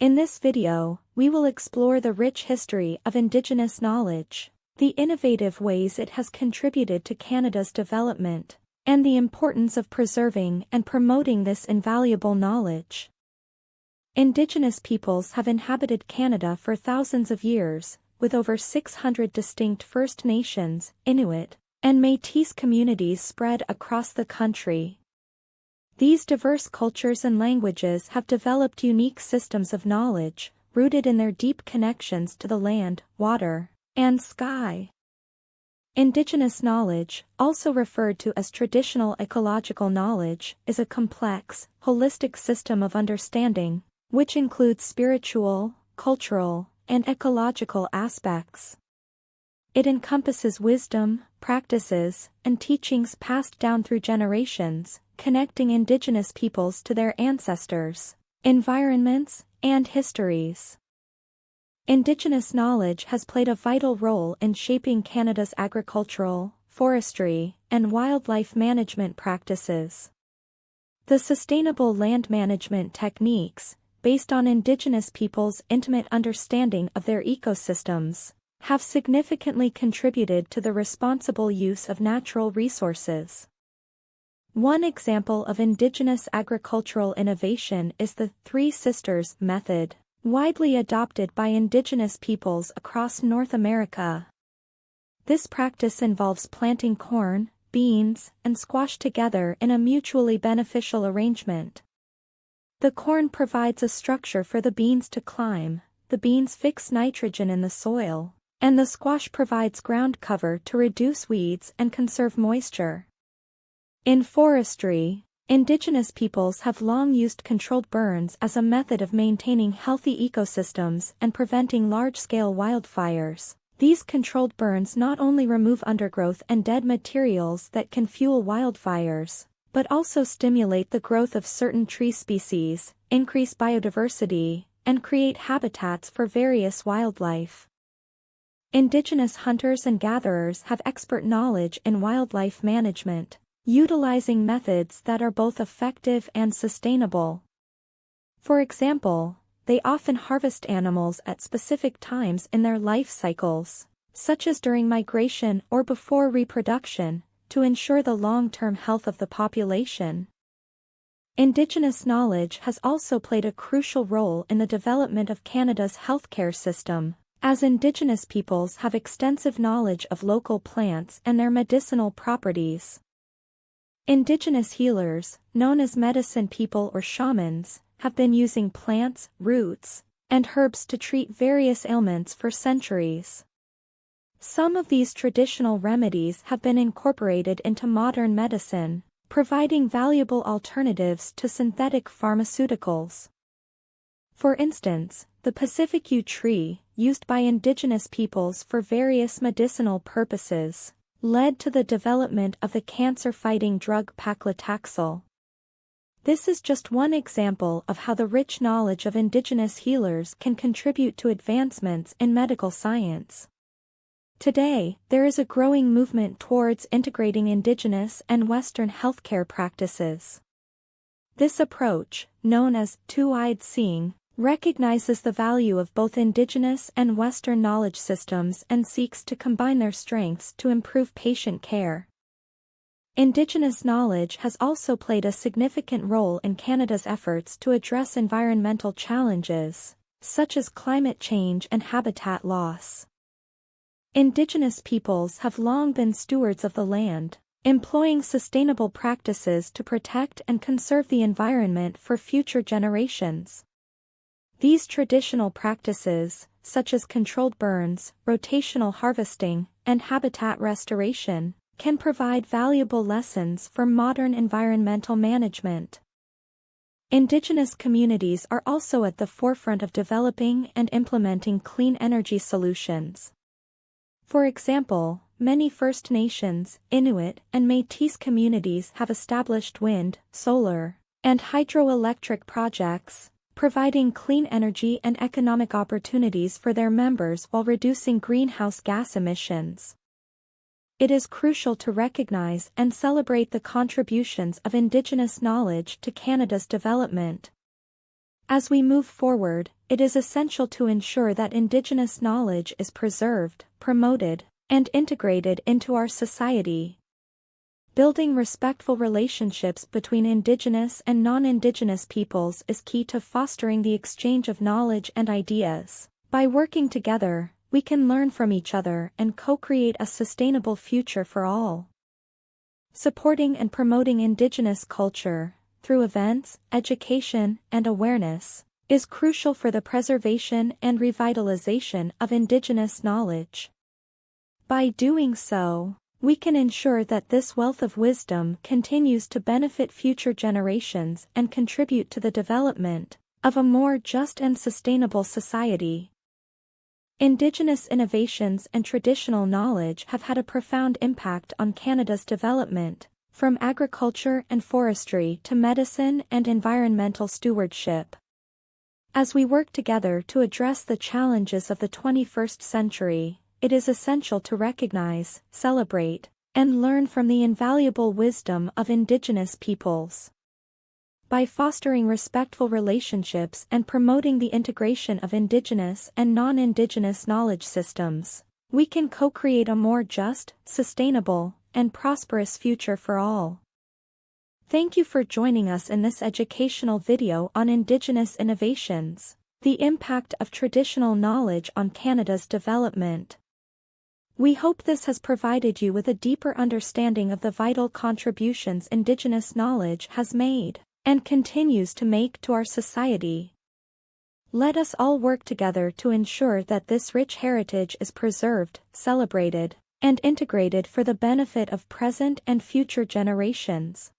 In this video, we will explore the rich history of Indigenous knowledge, the innovative ways it has contributed to Canada's development, and the importance of preserving and promoting this invaluable knowledge. Indigenous peoples have inhabited Canada for thousands of years, with over 600 distinct First Nations, Inuit, and Métis communities spread across the country. These diverse cultures and languages have developed unique systems of knowledge, rooted in their deep connections to the land, water, and sky. Indigenous knowledge, also referred to as traditional ecological knowledge, is a complex, holistic system of understanding, which includes spiritual, cultural, and ecological aspects. It encompasses wisdom, practices, and teachings passed down through generations, connecting Indigenous peoples to their ancestors, environments, and histories. Indigenous knowledge has played a vital role in shaping Canada's agricultural, forestry, and wildlife management practices. The sustainable land management techniques, based on Indigenous peoples' intimate understanding of their ecosystems, have significantly contributed to the responsible use of natural resources. One example of Indigenous agricultural innovation is the Three Sisters method, widely adopted by Indigenous peoples across North America. This practice involves planting corn, beans, and squash together in a mutually beneficial arrangement. The corn provides a structure for the beans to climb, the beans fix nitrogen in the soil, and the squash provides ground cover to reduce weeds and conserve moisture. In forestry, Indigenous peoples have long used controlled burns as a method of maintaining healthy ecosystems and preventing large-scale wildfires. These controlled burns not only remove undergrowth and dead materials that can fuel wildfires, but also stimulate the growth of certain tree species, increase biodiversity, and create habitats for various wildlife. Indigenous hunters and gatherers have expert knowledge in wildlife management, utilizing methods that are both effective and sustainable. For example, they often harvest animals at specific times in their life cycles, such as during migration or before reproduction, to ensure the long-term health of the population. Indigenous knowledge has also played a crucial role in the development of Canada's healthcare system, as Indigenous peoples have extensive knowledge of local plants and their medicinal properties. Indigenous healers, known as medicine people or shamans, have been using plants, roots, and herbs to treat various ailments for centuries. Some of these traditional remedies have been incorporated into modern medicine, providing valuable alternatives to synthetic pharmaceuticals. For instance, the Pacific yew tree, used by Indigenous peoples for various medicinal purposes, led to the development of the cancer-fighting drug paclitaxel. This is just one example of how the rich knowledge of Indigenous healers can contribute to advancements in medical science. Today, there is a growing movement towards integrating Indigenous and Western healthcare practices. This approach, known as two-eyed seeing, recognizes the value of both Indigenous and Western knowledge systems and seeks to combine their strengths to improve patient care. Indigenous knowledge has also played a significant role in Canada's efforts to address environmental challenges, such as climate change and habitat loss. Indigenous peoples have long been stewards of the land, employing sustainable practices to protect and conserve the environment for future generations. These traditional practices, such as controlled burns, rotational harvesting, and habitat restoration, can provide valuable lessons for modern environmental management. Indigenous communities are also at the forefront of developing and implementing clean energy solutions. For example, many First Nations, Inuit, and Métis communities have established wind, solar, and hydroelectric projects, providing clean energy and economic opportunities for their members while reducing greenhouse gas emissions. It is crucial to recognize and celebrate the contributions of Indigenous knowledge to Canada's development. As we move forward, it is essential to ensure that Indigenous knowledge is preserved, promoted, and integrated into our society. Building respectful relationships between Indigenous and non-Indigenous peoples is key to fostering the exchange of knowledge and ideas. By working together, we can learn from each other and co-create a sustainable future for all. Supporting and promoting Indigenous culture, through events, education, and awareness, is crucial for the preservation and revitalization of Indigenous knowledge. By doing so, we can ensure that this wealth of wisdom continues to benefit future generations and contribute to the development of a more just and sustainable society. Indigenous innovations and traditional knowledge have had a profound impact on Canada's development, from agriculture and forestry to medicine and environmental stewardship. As we work together to address the challenges of the 21st century, it is essential to recognize, celebrate, and learn from the invaluable wisdom of Indigenous peoples. By fostering respectful relationships and promoting the integration of Indigenous and non-Indigenous knowledge systems, we can co-create a more just, sustainable, and prosperous future for all. Thank you for joining us in this educational video on Indigenous innovations, the impact of traditional knowledge on Canada's development. We hope this has provided you with a deeper understanding of the vital contributions Indigenous knowledge has made and continues to make to our society. Let us all work together to ensure that this rich heritage is preserved, celebrated, and integrated for the benefit of present and future generations.